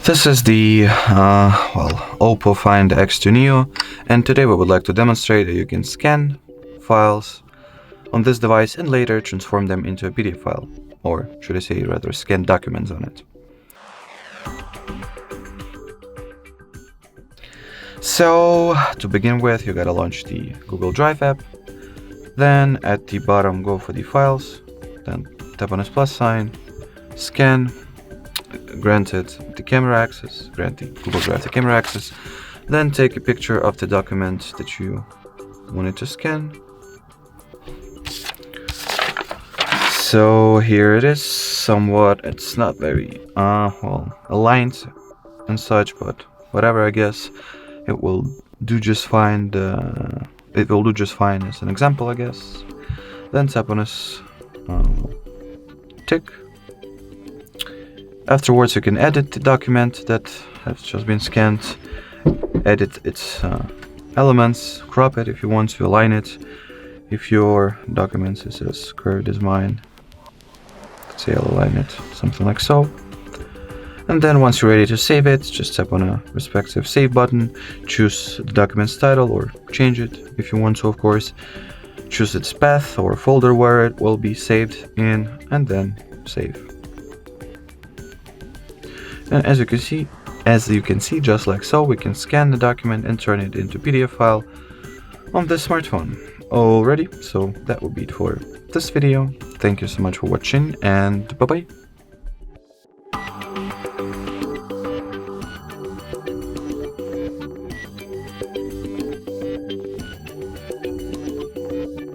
This is the OPPO Find X2 Neo, and today we would like to demonstrate that you can scan files on this device and later transform them into a PDF file, or should I say rather scan documents on it. So to begin with, you gotta launch the Google Drive app, then at the bottom go for the files, then tap on this plus sign, scan, grant it the camera access, grant the Google Drive the camera access, then take a picture of the document that you wanted to scan. So here it is, somewhat, it's not very aligned and such, but whatever, I guess it will do just fine. It will do just fine as an example, I guess. Then tap on this tick. Afterwards, you can edit the document that has just been scanned, edit its elements, crop it if you want to, align it. If your document is as curved as mine, let's say I'll align it something like so. And then once you're ready to save it, just tap on a respective save button, choose the document's title or change it if you want to, of course. Choose its path or folder where it will be saved in, and then save. And as you can see, just like so, we can scan the document and turn it into PDF file on this smartphone. Alrighty, so that would be it for this video. Thank you so much for watching, and bye bye.